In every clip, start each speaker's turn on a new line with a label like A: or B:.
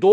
A: 2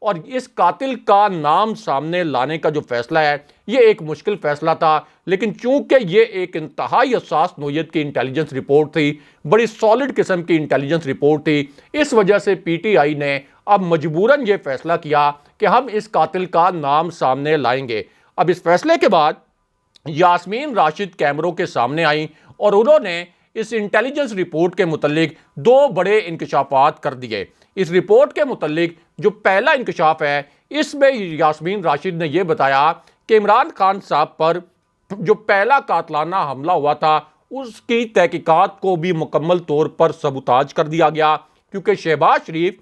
A: اور اس قاتل کا نام سامنے لانے کا جو فیصلہ ہے یہ ایک مشکل فیصلہ تھا، لیکن چونکہ یہ ایک انتہائی حساس نوعیت کی انٹیلیجنس رپورٹ تھی، بڑی سالڈ قسم کی انٹیلیجنس رپورٹ تھی، اس وجہ سے پی ٹی آئی نے اب مجبوراً یہ فیصلہ کیا کہ ہم اس قاتل کا نام سامنے لائیں گے۔ اب اس فیصلے کے بعد یاسمین راشد کیمروں کے سامنے آئیں اور انہوں نے اس انٹیلیجنس رپورٹ کے متعلق دو بڑے انکشافات کر دیے۔ اس رپورٹ کے متعلق جو پہلا انکشاف ہے، اس میں یاسمین راشد نے یہ بتایا کہ عمران خان صاحب پر جو پہلا قاتلانہ حملہ ہوا تھا اس کی تحقیقات کو بھی مکمل طور پر سبوتاج کر دیا گیا، کیونکہ شہباز شریف،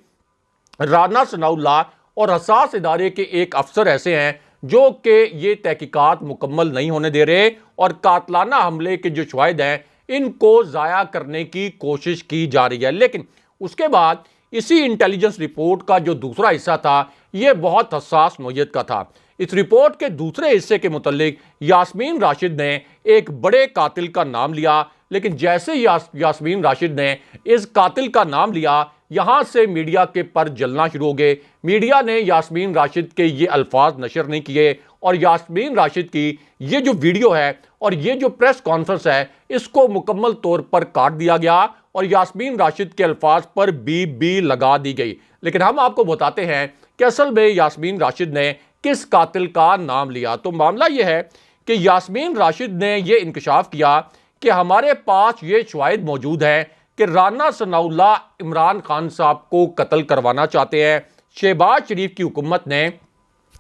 A: رانا ثناء اللہ اور حساس ادارے کے ایک افسر ایسے ہیں جو کہ یہ تحقیقات مکمل نہیں ہونے دے رہے اور قاتلانہ حملے کے جو شواہد ہیں ان کو ضائع کرنے کی کوشش کی جا رہی ہے۔ لیکن اس کے بعد اسی انٹیلیجنس رپورٹ کا جو دوسرا حصہ تھا یہ بہت حساس نوعیت کا تھا۔ اس رپورٹ کے دوسرے حصے کے متعلق یاسمین راشد نے ایک بڑے قاتل کا نام لیا، لیکن جیسے یاسمین راشد نے اس قاتل کا نام لیا، یہاں سے میڈیا کے پر جلنا شروع ہو گئے۔ میڈیا نے یاسمین راشد کے یہ الفاظ نشر نہیں کیے اور یاسمین راشد کی یہ جو ویڈیو ہے اور یہ جو پریس کانفرنس ہے اس کو مکمل طور پر کاٹ دیا گیا اور یاسمین راشد کے الفاظ پر بی لگا دی گئی۔ لیکن ہم آپ کو بتاتے ہیں کہ اصل میں یاسمین راشد نے کس قاتل کا نام لیا۔ تو معاملہ یہ ہے کہ یاسمین راشد نے یہ انکشاف کیا کہ ہمارے پاس یہ شواہد موجود ہیں کہ رانا ثناء اللہ عمران خان صاحب کو قتل کروانا چاہتے ہیں۔ شہباز شریف کی حکومت نے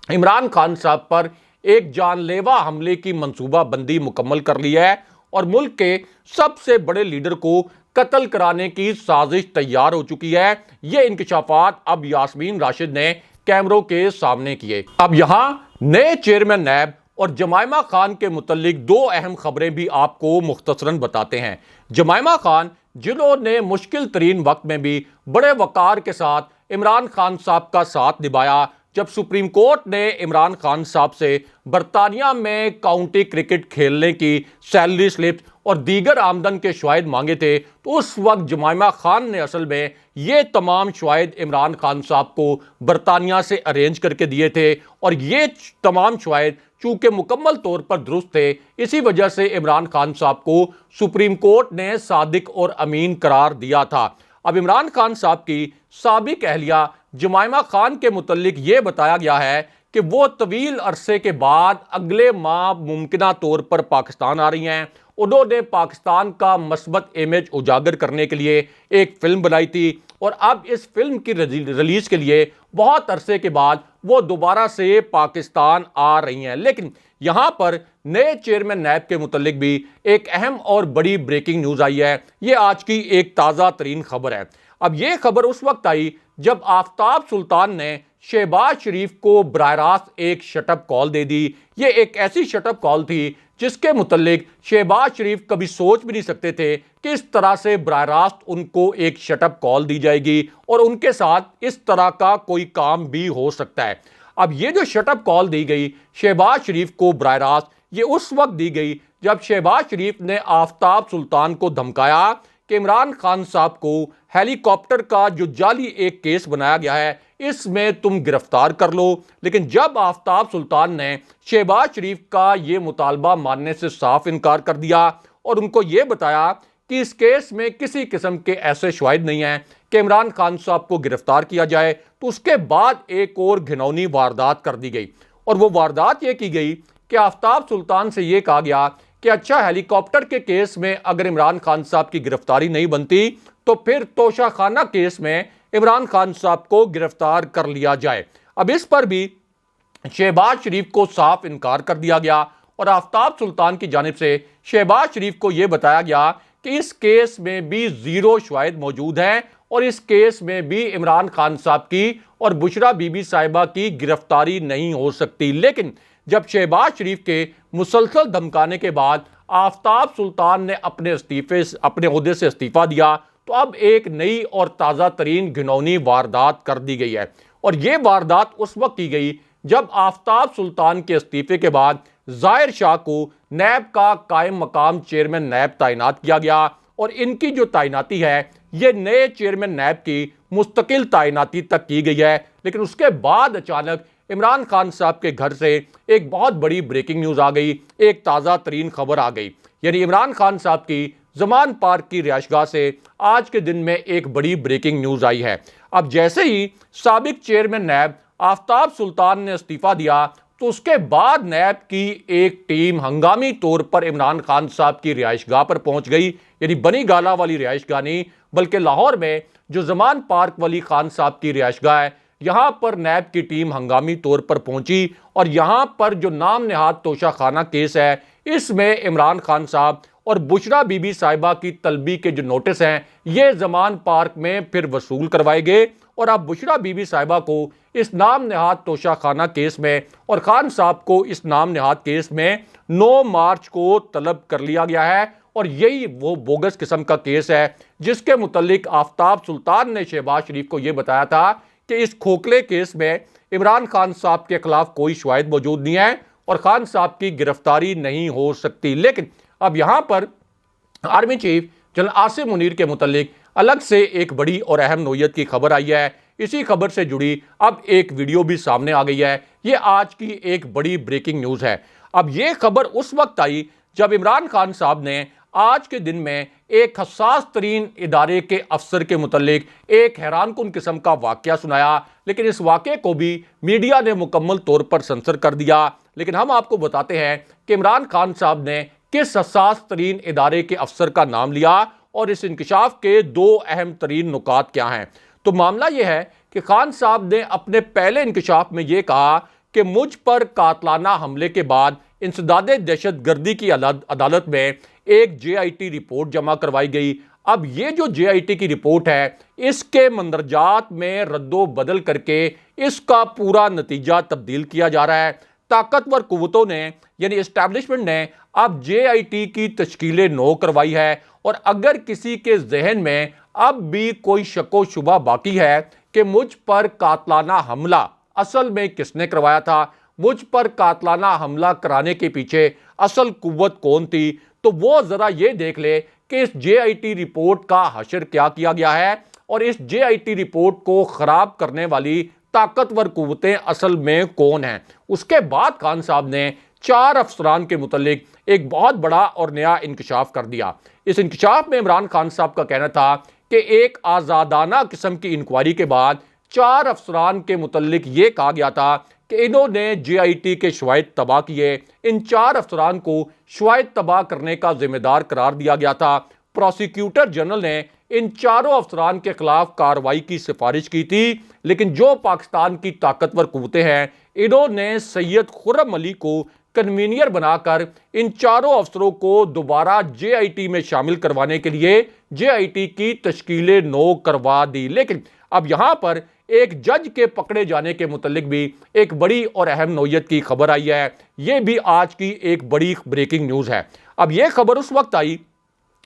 A: عمران خان صاحب پر ایک جان لیوا حملے کی منصوبہ بندی مکمل کر لی ہے اور ملک کے سب سے بڑے لیڈر کو قتل کرانے کی سازش تیار ہو چکی ہے۔ یہ انکشافات اب یاسمین راشد نے کیمروں کے سامنے کیے۔ اب یہاں نئے چیئرمین نیب اور جمائمہ خان کے متعلق دو اہم خبریں بھی آپ کو مختصراً بتاتے ہیں۔ جمائمہ خان جنہوں نے مشکل ترین وقت میں بھی بڑے وقار کے ساتھ عمران خان صاحب کا ساتھ نبھایا، جب سپریم کورٹ نے عمران خان صاحب سے برطانیہ میں کاؤنٹی کرکٹ کھیلنے کی سیلری سلپ اور دیگر آمدن کے شواہد مانگے تھے، تو اس وقت جمائمہ خان نے اصل میں یہ تمام شواہد عمران خان صاحب کو برطانیہ سے ارینج کر کے دیے تھے اور یہ تمام شواہد چونکہ مکمل طور پر درست تھے، اسی وجہ سے عمران خان صاحب کو سپریم کورٹ نے صادق اور امین قرار دیا تھا۔ اب عمران خان صاحب کی سابق اہلیہ جمائمہ خان کے متعلق یہ بتایا گیا ہے کہ وہ طویل عرصے کے بعد اگلے ماہ ممکنہ طور پر پاکستان آ رہی ہیں۔ انہوں نے پاکستان کا مثبت امیج اجاگر کرنے کے لیے ایک فلم بنائی تھی اور اب اس فلم کی ریلیز کے لیے بہت عرصے کے بعد وہ دوبارہ سے پاکستان آ رہی ہیں۔ لیکن یہاں پر نئے چیئرمین نیب کے متعلق بھی ایک اہم اور بڑی بریکنگ نیوز آئی ہے۔ یہ آج کی ایک تازہ ترین خبر ہے۔ اب یہ خبر اس وقت آئی جب آفتاب سلطان نے شہباز شریف کو براہ راست ایک شٹ اپ کال دے دی۔ یہ ایک ایسی شٹ اپ کال تھی جس کے متعلق شہباز شریف کبھی سوچ بھی نہیں سکتے تھے کہ اس طرح سے براہ راست ان کو ایک شٹ اپ کال دی جائے گی اور ان کے ساتھ اس طرح کا کوئی کام بھی ہو سکتا ہے۔ اب یہ جو شٹ اپ کال دی گئی شہباز شریف کو براہ راست، یہ اس وقت دی گئی جب شہباز شریف نے آفتاب سلطان کو دھمکایا کہ عمران خان صاحب کو ہیلی کاپٹر کا جو جعلی ایک کیس بنایا گیا ہے اس میں تم گرفتار کر لو۔ لیکن جب آفتاب سلطان نے شہباز شریف کا یہ مطالبہ ماننے سے صاف انکار کر دیا اور ان کو یہ بتایا کہ اس کیس میں کسی قسم کے ایسے شواہد نہیں ہیں کہ عمران خان صاحب کو گرفتار کیا جائے، تو اس کے بعد ایک اور گھناؤنی واردات کر دی گئی اور وہ واردات یہ کی گئی کہ آفتاب سلطان سے یہ کہا گیا کہ اچھا ہیلی کاپٹر کے کیس میں اگر عمران خان صاحب کی گرفتاری نہیں بنتی تو پھر توشہ خانہ کیس میں عمران خان صاحب کو گرفتار کر لیا جائے۔ اب اس پر بھی شہباز شریف کو صاف انکار کر دیا گیا اور آفتاب سلطان کی جانب سے شہباز شریف کو یہ بتایا گیا کہ اس کیس میں بھی زیرو شواہد موجود ہیں اور اس کیس میں بھی عمران خان صاحب کی اور بشرا بی بی صاحبہ کی گرفتاری نہیں ہو سکتی۔ لیکن جب شہباز شریف کے مسلسل دھمکانے کے بعد آفتاب سلطان نے اپنے عہدے سے استعفیٰ دیا تو اب ایک نئی اور تازہ ترین گھناؤنی واردات کر دی گئی ہے اور یہ واردات اس وقت کی گئی جب آفتاب سلطان کے استعفے کے بعد ظاہر شاہ کو نیب کا قائم مقام چیئرمین نیب تعینات کیا گیا اور ان کی جو تعیناتی ہے یہ نئے چیئرمین نیب کی مستقل تعیناتی تک کی گئی ہے، لیکن اس کے بعد اچانک عمران خان صاحب کے گھر سے ایک بہت بڑی بریکنگ نیوز آ گئی، ایک تازہ ترین خبر آ گئی، یعنی عمران خان صاحب کی زمان پارک کی رہائش گاہ سے آج کے دن میں ایک بڑی بریکنگ نیوز آئی ہے۔ اب جیسے ہی سابق چیئرمین نیب آفتاب سلطان نے استعفیٰ دیا تو اس کے بعد نیب کی ایک ٹیم ہنگامی طور پر عمران خان صاحب کی رہائش گاہ پر پہنچ گئی، یعنی بنی گالہ والی رہائش گاہ نہیں بلکہ لاہور میں جو زمان پارک والی خان صاحب کی رہائش گاہ ہے، یہاں پر نیب کی ٹیم ہنگامی طور پر پہنچی اور یہاں پر جو نام نہاد توشہ خانہ کیس ہے اس میں عمران خان صاحب اور بشرا بی بی صاحبہ کی طلبی کے جو نوٹس ہیں یہ زمان پارک میں پھر وصول کروائے گئے، اور اب بشرا بی بی صاحبہ کو اس نام نہاد توشہ خانہ کیس میں اور خان صاحب کو اس نام نہاد کیس میں 9 مارچ کو طلب کر لیا گیا ہے، اور یہی وہ بوگس قسم کا کیس ہے جس کے متعلق آفتاب سلطان نے شہباز شریف کو یہ بتایا تھا کہ اس کھوکھلے کیس میں عمران خان صاحب کے خلاف کوئی شواہد موجود نہیں ہے اور خان صاحب کی گرفتاری نہیں ہو سکتی۔ لیکن اب یہاں پر army chief general Asim Munir کے متعلق الگ سے ایک بڑی اور اہم نوعیت کی خبر آئی ہے۔ اسی خبر سے جڑی اب ایک ویڈیو بھی سامنے آ گئی ہے، یہ آج کی ایک بڑی بریکنگ نیوز ہے۔ اب یہ خبر اس وقت آئی جب عمران خان صاحب نے آج کے دن میں ایک حساس ترین ادارے کے افسر کے متعلق ایک حیران کن قسم کا واقعہ سنایا، لیکن اس واقعے کو بھی میڈیا نے مکمل طور پر سنسر کر دیا۔ لیکن ہم آپ کو بتاتے ہیں کہ عمران خان صاحب نے کس حساس ترین ادارے کے افسر کا نام لیا اور اس انکشاف کے 2 اہم ترین نکات کیا ہیں۔ تو معاملہ یہ ہے کہ خان صاحب نے اپنے پہلے انکشاف میں یہ کہا کہ مجھ پر قاتلانہ حملے کے بعد انسداد دہشت گردی کی عدالت میں ایک جے آئی ٹی رپورٹ جمع کروائی گئی۔ اب یہ جو جے آئی ٹی کی رپورٹ ہے اس کے مندرجات میں رد و بدل کر کے اس کا پورا نتیجہ تبدیل کیا جا رہا ہے۔ طاقتور قوتوں نے یعنی اسٹیبلشمنٹ نے اب جے آئی ٹی کی تشکیل نو کروائی ہے، اور اگر کسی کے ذہن میں اب بھی کوئی شک و شبہ باقی ہے کہ مجھ پر قاتلانہ حملہ اصل میں کس نے کروایا تھا، مجھ پر قاتلانہ حملہ کرانے کے پیچھے اصل قوت کون تھی، تو وہ ذرا یہ دیکھ لے کہ اس جے آئی ٹی رپورٹ کا حشر کیا گیا ہے اور اس جے آئی ٹی رپورٹ کو خراب کرنے والی طاقتور قوتیں اصل میں کون ہیں۔ اس کے بعد خان صاحب نے 4 افسران کے متعلق ایک بہت بڑا اور نیا انکشاف کر دیا۔ اس انکشاف میں عمران خان صاحب کا کہنا تھا کہ ایک آزادانہ قسم کی انکوائری کے بعد 4 افسران کے متعلق یہ کہا گیا تھا کہ انہوں نے جے آئی ٹی کے شواہد تباہ کیے۔ ان 4 افسران کو شواہد تباہ کرنے کا ذمہ دار قرار دیا گیا تھا۔ پروسیکیوٹر جنرل نے ان 4 افسران کے خلاف کارروائی کی سفارش کی تھی، لیکن جو پاکستان کی طاقتور قوتیں ہیں انہوں نے سید خرم علی کو کنوینئر بنا کر ان 4 افسروں کو دوبارہ جے آئی ٹی میں شامل کروانے کے لیے جے آئی ٹی کی تشکیل نو کروا دی۔ لیکن اب یہاں پر ایک جج کے پکڑے جانے کے متعلق بھی ایک بڑی اور اہم نوعیت کی خبر آئی ہے، یہ بھی آج کی ایک بڑی بریکنگ نیوز ہے۔ اب یہ خبر اس وقت آئی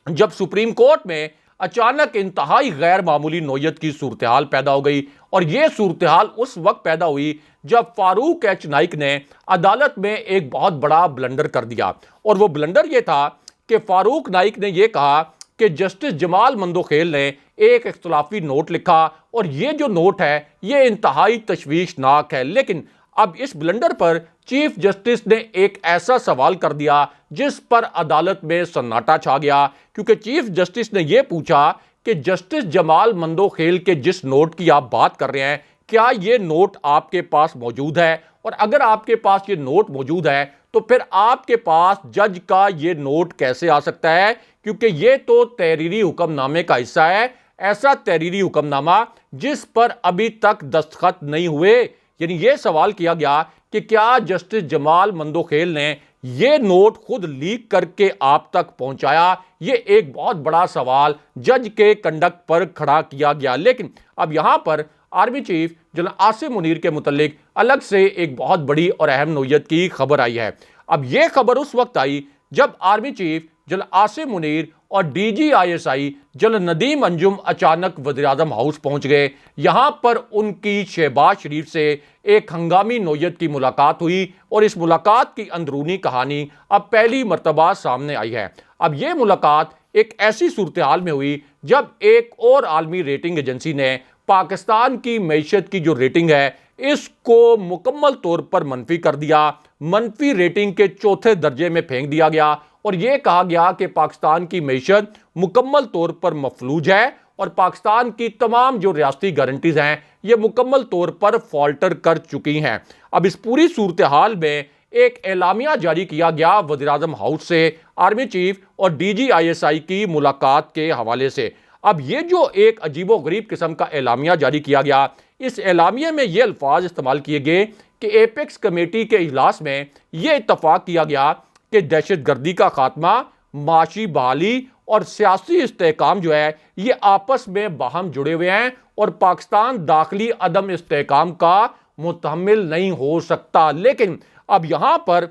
A: جب سپریم کورٹ میں اچانک انتہائی غیر معمولی نوعیت کی صورتحال پیدا ہو گئی، اور یہ صورتحال اس وقت پیدا ہوئی جب فاروق ایچ نائک نے عدالت میں ایک بہت بڑا بلنڈر کر دیا، اور وہ بلنڈر یہ تھا کہ فاروق نائک نے یہ کہا کہ جسٹس جمال مندوخیل نے ایک اختلافی نوٹ لکھا، اور یہ جو نوٹ ہے یہ انتہائی تشویشناک ہے۔ لیکن اب اس بلنڈر پر چیف جسٹس نے ایک ایسا سوال کر دیا جس پر عدالت میں سناٹا چھا گیا، کیونکہ چیف جسٹس نے یہ پوچھا کہ جسٹس جمال مندوخیل کے جس نوٹ کی آپ بات کر رہے ہیں کیا یہ نوٹ آپ کے پاس موجود ہے، اور اگر آپ کے پاس یہ نوٹ موجود ہے تو پھر آپ کے پاس جج کا یہ نوٹ کیسے آ سکتا ہے، کیونکہ یہ تو تحریری حکم نامے کا حصہ ہے، ایسا تحریری حکم نامہ جس پر ابھی تک دستخط نہیں ہوئے۔ یعنی یہ سوال کیا گیا کہ کیا جسٹس جمال مندوخیل نے یہ نوٹ خود لیک کر کے آپ تک پہنچایا۔ یہ ایک بہت بڑا سوال جج کے کنڈکٹ پر کھڑا کیا گیا۔ لیکن اب یہاں پر army chief general Asim Munir کے متعلق الگ سے ایک بہت بڑی اور اہم نوعیت کی خبر آئی ہے۔ اب یہ خبر اس وقت آئی جب army chief general Asim Munir اور D G I S I general Nadeem Anjum اچانک وزیراعظم ہاؤس پہنچ گئے۔ یہاں پر ان کی شہباز شریف سے ایک ہنگامی نوعیت کی ملاقات ہوئی، اور اس ملاقات کی اندرونی کہانی اب پہلی مرتبہ سامنے آئی ہے۔ اب یہ ملاقات ایک ایسی صورتحال میں ہوئی جب ایک اور عالمی ریٹنگ ایجنسی نے پاکستان کی معیشت کی جو ریٹنگ ہے اس کو مکمل طور پر منفی کر دیا، منفی ریٹنگ کے چوتھے درجے میں پھینک دیا گیا اور یہ کہا گیا کہ پاکستان کی معیشت مکمل طور پر مفلوج ہے اور پاکستان کی تمام جو ریاستی گارنٹیز ہیں یہ مکمل طور پر فالٹر کر چکی ہیں۔ اب اس پوری صورتحال میں ایک اعلامیہ جاری کیا گیا وزیر اعظم ہاؤس سے آرمی چیف اور D G I S I کی ملاقات کے حوالے سے۔ اب یہ جو ایک عجیب و غریب قسم کا اعلامیہ جاری کیا گیا، اس اعلامیے میں یہ الفاظ استعمال کیے گئے کہ ایپیکس کمیٹی کے اجلاس میں یہ اتفاق کیا گیا کہ دہشت گردی کا خاتمہ، معاشی بحالی اور سیاسی استحکام جو ہے یہ آپس میں باہم جڑے ہوئے ہیں اور پاکستان داخلی عدم استحکام کا متحمل نہیں ہو سکتا۔ لیکن اب یہاں پر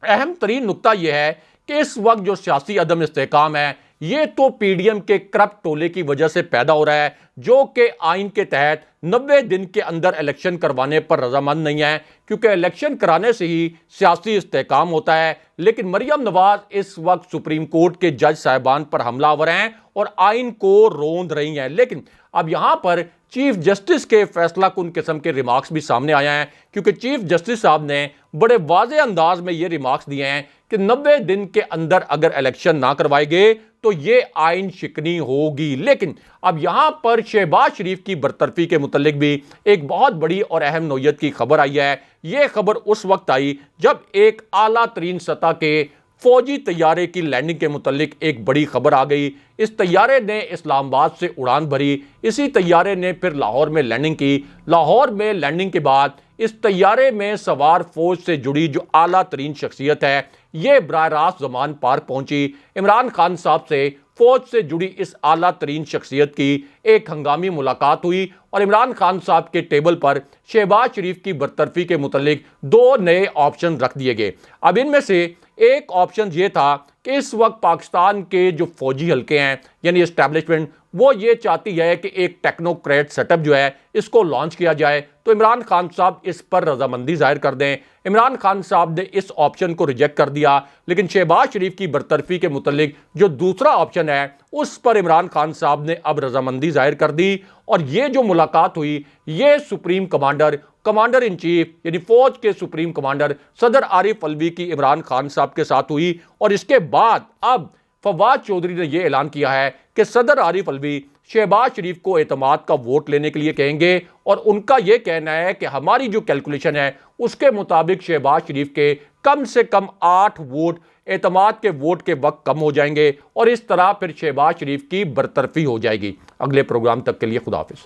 A: اہم ترین نقطہ یہ ہے کہ اس وقت جو سیاسی عدم استحکام ہے یہ تو پی ڈی ایم کے کرپٹ ٹولے کی وجہ سے پیدا ہو رہا ہے، جو کہ آئین کے تحت 90 دن کے اندر الیکشن کروانے پر رضامند نہیں ہے، کیونکہ الیکشن کرانے سے ہی سیاسی استحکام ہوتا ہے۔ لیکن مریم نواز اس وقت سپریم کورٹ کے جج صاحبان پر حملہ آور ہیں اور آئین کو روند رہی ہیں۔ لیکن اب یہاں پر چیف جسٹس کے فیصلہ کن قسم کے ریمارکس بھی سامنے آیا ہیں، کیونکہ چیف جسٹس صاحب نے بڑے واضح انداز میں یہ ریمارکس دیے ہیں کہ 90 دن کے اندر اگر الیکشن نہ کروائے گئے تو یہ آئین شکنی ہوگی۔ لیکن اب یہاں پر شہباز شریف کی برطرفی کے متعلق بھی ایک بہت بڑی اور اہم نوعیت کی خبر آئی ہے۔ یہ خبر اس وقت آئی جب ایک اعلیٰ ترین سطح کے فوجی طیارے کی لینڈنگ کے متعلق ایک بڑی خبر آ گئی۔ اس طیارے نے اسلام آباد سے اڑان بھری، اسی طیارے نے پھر لاہور میں لینڈنگ کی۔ لاہور میں لینڈنگ کے بعد اس طیارے میں سوار فوج سے جڑی جو اعلیٰ ترین شخصیت ہے یہ براہ راست زمان پارک پہنچی۔ عمران خان صاحب سے فوج سے جڑی اس اعلیٰ ترین شخصیت کی ایک ہنگامی ملاقات ہوئی اور عمران خان صاحب کے ٹیبل پر شہباز شریف کی برطرفی کے متعلق 2 نئے آپشن رکھ دیے گئے۔ اب ان میں سے ایک آپشن یہ تھا کہ اس وقت پاکستان کے جو فوجی حلقے ہیں یعنی اسٹیبلشمنٹ وہ یہ چاہتی ہے کہ ایک ٹیکنوکریٹ سیٹ اپ جو ہے اس کو لانچ کیا جائے تو عمران خان صاحب اس پر رضامندی ظاہر کر دیں۔ عمران خان صاحب نے اس آپشن کو ریجیکٹ کر دیا، لیکن شہباز شریف کی برطرفی کے متعلق جو دوسرا آپشن ہے اس پر عمران خان صاحب نے اب رضامندی ظاہر کر دی اور یہ جو ملاقات ہوئی یہ سپریم کمانڈر ان چیف یعنی فوج کے سپریم کمانڈر صدر عارف الوی کی عمران خان صاحب کے ساتھ ہوئی اور اس کے بعد اب فواد چودھری نے یہ اعلان کیا ہے کہ صدر عارف الوی شہباز شریف کو اعتماد کا ووٹ لینے کے لیے کہیں گے اور ان کا یہ کہنا ہے کہ ہماری جو کیلکولیشن ہے اس کے مطابق شہباز شریف کے کم سے کم 8 ووٹ اعتماد کے ووٹ کے وقت کم ہو جائیں گے اور اس طرح پھر شہباز شریف کی برطرفی ہو جائے گی۔ اگلے پروگرام تک کے لیے خدا حافظ۔